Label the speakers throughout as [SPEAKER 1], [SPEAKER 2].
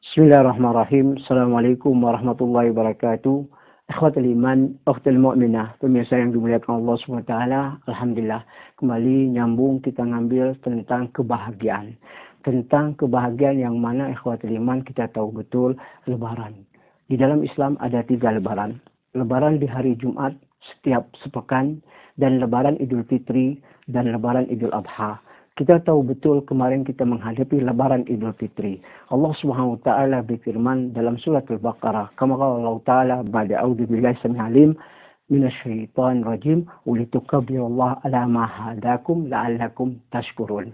[SPEAKER 1] Bismillahirrahmanirrahim. Assalamualaikum warahmatullahi wabarakatuh. Ikhwatul iman, ukhtul mu'minah, pemirsa yang dimuliakan Allah SWT. Alhamdulillah, kembali nyambung kita ngambil tentang kebahagiaan. Tentang kebahagiaan yang mana ikhwatul iman kita tahu betul lebaran. Di dalam Islam ada 3 lebaran. Lebaran di hari Jumat setiap sepekan, dan lebaran Idul Fitri, dan lebaran Idul Adha. Kita tahu betul kemarin kita menghadapi lebaran Idul Fitri. Allah Subhanahu wa taala berfirman dalam surat Al-Baqarah, kama qala Allah taala ba'da a'udzu billahi samil alim minasyaitonir rajim wa litukabbirullaha ala ma hadakum la'allakum tashkurun.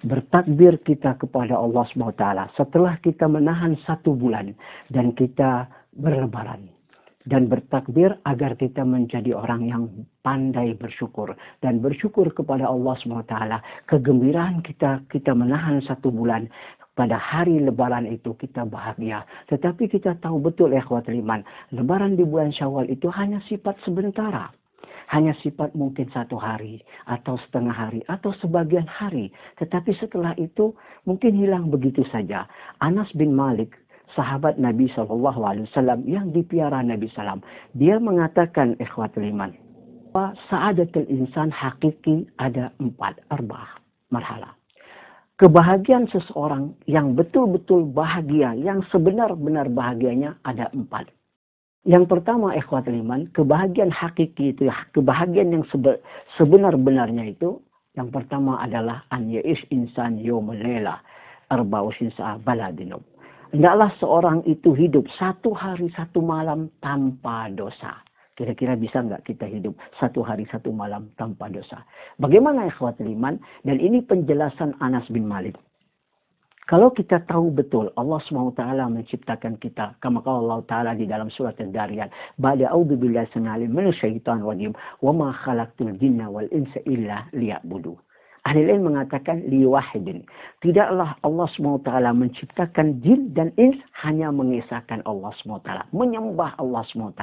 [SPEAKER 1] Bertakbir kita kepada Allah Subhanahu wa taala setelah kita menahan 1 bulan dan kita berlebaran. Dan bertakbir agar kita menjadi orang yang pandai bersyukur. Dan bersyukur kepada Allah SWT. Kegembiraan kita menahan 1 bulan. Pada hari lebaran itu kita bahagia. Tetapi kita tahu betul ikhwatul iman. Lebaran di bulan Syawal itu hanya sifat sementara. Hanya sifat mungkin 1 hari. Atau setengah hari. Atau sebagian hari. Tetapi setelah itu mungkin hilang begitu saja. Anas bin Malik, sahabat Nabi SAW yang dipiara Nabi SAW. Dia mengatakan ikhwatul iman, sa'adatul insan hakiki ada 4 marhala. Kebahagiaan seseorang yang betul-betul bahagia, yang sebenar-benar bahagianya ada 4. Yang pertama ikhwatul iman, kebahagiaan hakiki itu, kebahagiaan yang sebenar-benarnya itu, yang pertama adalah an ya'ish insan yawmul layla 24 sa'ah bala dinub. Hendaklah seorang itu hidup 1 hari 1 malam tanpa dosa. Kira-kira bisa nggak kita hidup 1 hari 1 malam tanpa dosa? Bagaimana ikhwatul iman? Dan ini penjelasan Anas bin Malik. Kalau kita tahu betul Allah SWT menciptakan kita, kama qala Allah Ta'ala di dalam surat Al-Dariyat, ba'da a'udzu billahi minasyaitonir rajim, wa ma khalaqtul jinna wal insa illa liya'budu. Ahli ilmu mengatakan liwahidin. Tidaklah Allah SWT menciptakan jin dan ins hanya mengesahkan Allah SWT. Menyembah Allah SWT.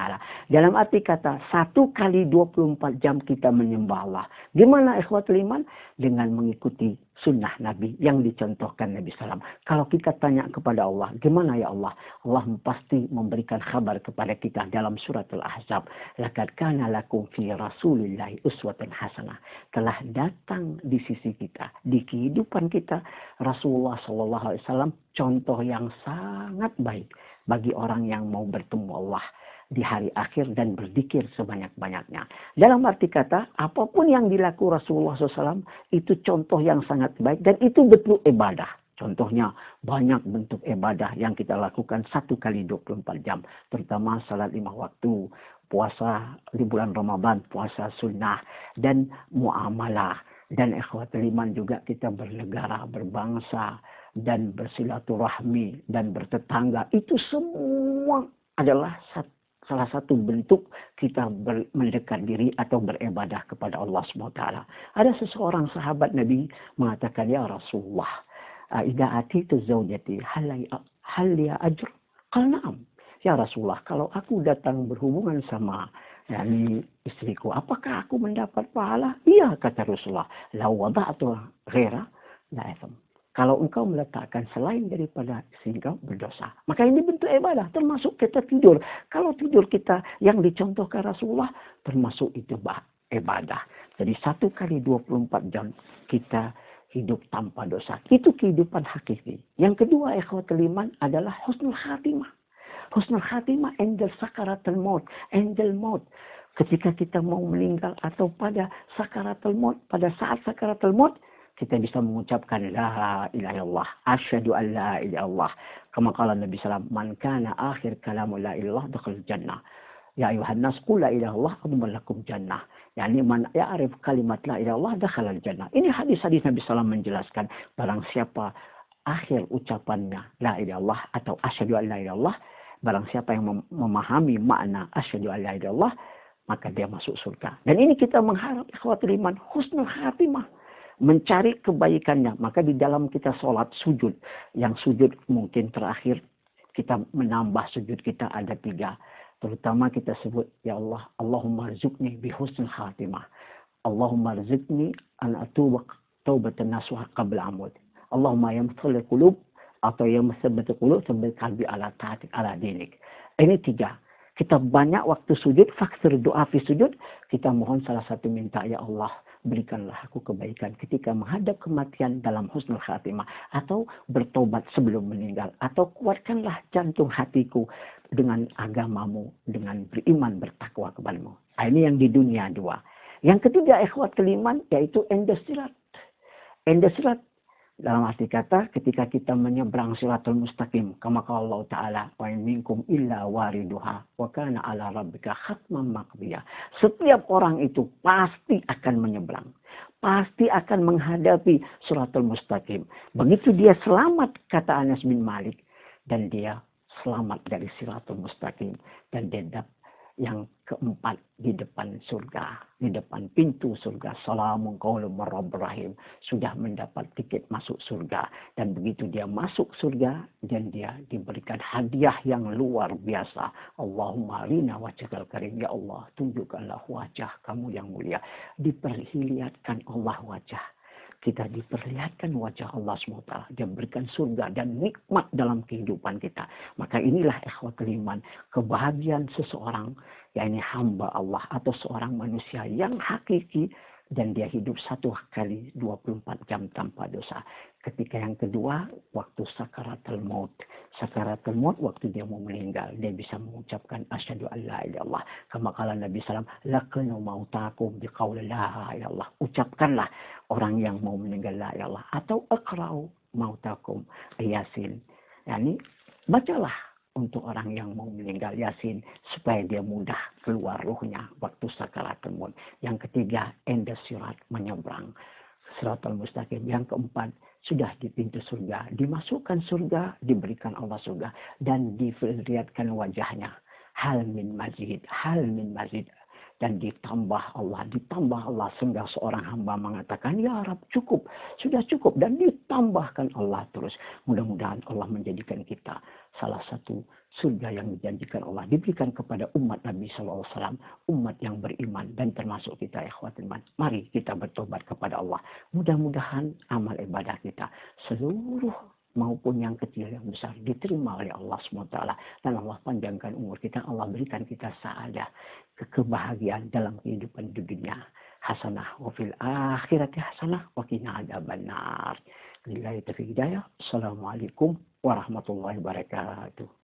[SPEAKER 1] Dalam arti kata 1 kali 24 jam kita menyembah Allah. Gimana ikhwatul iman? Dengan mengikuti sunnah Nabi yang dicontohkan Nabi SAW. Kalau kita tanya kepada Allah, gimana ya Allah? Allah pasti memberikan kabar kepada kita dalam surat Al-Ahzab. Laqad kana lakum fi rasulillahi uswatun hasanah. Telah datang di sisi kita, di kehidupan kita, Rasulullah SAW contoh yang sangat baik bagi orang yang mau bertemu Allah di hari akhir dan berzikir sebanyak-banyaknya. Dalam arti kata, apapun yang dilakukan Rasulullah SAW itu contoh yang sangat baik dan itu betul ibadah. Contohnya banyak bentuk ibadah yang kita lakukan 1 kali 24 jam. Terutama salat 5 waktu, puasa di bulan Ramadan, puasa sunnah, dan muamalah. Dan ikhwatul iman juga kita bernegara, berbangsa, dan bersilaturahmi, dan bertetangga. Itu semua adalah salah satu bentuk kita mendekat diri atau beribadah kepada Allah SWT. Ada seseorang sahabat Nabi mengatakan, ya Rasulullah, idza atitu zawjati hal ya ajr? Qala na'am. Ya Rasulullah, kalau aku datang berhubungan sama istriku, apakah aku mendapat pahala? Iya, kata Rasulullah. La wada'tu ghaira la itham. Kalau engkau meletakkan selain daripada istri engkau, berdosa. Maka ini bentuk ibadah, termasuk kita tidur. Kalau tidur kita yang dicontohkan Rasulullah, termasuk itu ibadah. Jadi 1 kali 24 jam kita hidup tanpa dosa. Itu kehidupan hakiki. Yang kedua ikhwatul iman adalah husnul khatimah. Husnul khatimah, angel sakaratul maut, angel maut. Ketika kita mau meninggal atau pada sakaratul maut, pada saat sakaratul maut, kita bisa mengucapkan la ilaha illallah, asyhadu an la ilaha illallah. Kama qala Nabi sallallahu alaihi wasallam, man kana akhir kalamu la ilallah dakhala jannah. Ya ayuhan nas qul la ilaha illallah adman lakum jannah. Yani man ya'rif kalimat la ilaha illallah dakhala jannah. Ini hadis-hadis Nabi sallallahu menjelaskan barang siapa akhir ucapannya la ilaha illallah atau asyhadu an la ilaha illallah, barang siapa yang memahami makna asyhadu an la ilaha illallah, maka dia masuk surga. Dan ini kita mengharap ikhwatul iman husnul khatimah, mencari kebaikannya. Maka di dalam kita sholat sujud, yang sujud mungkin terakhir kita menambah sujud kita ada 3. Terutama kita sebut, ya Allah, Allahumma rizukni bihusnul khatimah. Allahumma rizukni an atuba taubatan nasuha qabla amud. Allahumma yamthul qulub atau yang sebetul qulub sebetul qalbi ala ta'atik ala dinik. Ini 3. Kita banyak waktu sujud, fakir doa fi sujud, kita mohon salah satu minta, ya Allah, berikanlah aku kebaikan ketika menghadap kematian dalam husnul khatimah, atau bertobat sebelum meninggal, atau kuatkanlah jantung hatiku dengan agamamu, dengan beriman bertakwa kepadamu. Nah, ini yang di dunia 2. Yang ketiga, ikhwatul iman, yaitu endosirat. Endosirat dalam arti kata ketika kita menyeberang siratul mustaqim, kama qala Allah Ta'ala, wa in minkum illa wariduha wa kana ala rabbika khatman maqdiya. Setiap orang itu pasti akan menyeberang, pasti akan menghadapi siratul mustaqim. Begitu dia selamat, kata Anas bin Malik, dan dia selamat dari siratul mustaqim, dan dia yang keempat di depan surga, di depan pintu surga, salamun qaulun mir rabbir rahim, sudah mendapat tiket masuk surga. Dan begitu dia masuk surga, dan dia diberikan hadiah yang luar biasa. Allahumma rina wajhakal karim, ya Allah, tunjukkanlah wajah kamu yang mulia. Diperlihatkan Allah wajah. Kita diperlihatkan wajah Allah SWT. Dia berikan surga dan nikmat dalam kehidupan kita. Maka inilah ikhwatul iman, kebahagiaan seseorang, yakni hamba Allah atau seorang manusia yang hakiki, dan dia hidup 1 kali 24 jam tanpa dosa. Ketika yang kedua, waktu sakaratul maut. Sakaratul maut, waktu dia mau meninggal, dia bisa mengucapkan asyhadu an la ilaha illallah. Kama qala Nabi sallallahu alaihi wasallam, laqinu mautakum biqauli la ilaha illallah. Ucapkanlah orang yang mau meninggal la ilaha illallah, atau aqra'u mautakum Yasin. Yani bacalah untuk orang yang mau meninggal Yasin, supaya dia mudah keluar ruhnya waktu sakaratul maut. Yang ketiga, endosirat, menyeberang siratal mustaqim. Yang keempat, sudah di pintu surga, dimasukkan surga, diberikan Allah surga, dan diperlihatkan wajahnya. Hal min mazid, hal min mazid. Dan ditambah Allah sehingga seorang hamba mengatakan, ya Rab, cukup, sudah cukup, dan ditambahkan Allah terus. Mudah-mudahan Allah menjadikan kita salah satu surga yang dijanjikan Allah diberikan kepada umat Nabi SAW, umat yang beriman, dan termasuk kita ikhwatul iman. Mari kita bertobat kepada Allah. Mudah-mudahan amal ibadah kita seluruh maupun yang kecil yang besar diterima oleh Allah SWT, dan Allah panjangkan umur kita, Allah berikan kita sa'adah, kebahagiaan dalam kehidupan di dunia, hasanah wa fil akhirati hasanah wa qina adzabannar. Billahi taufiq hidayah. Assalamualaikum warahmatullahi wabarakatuh.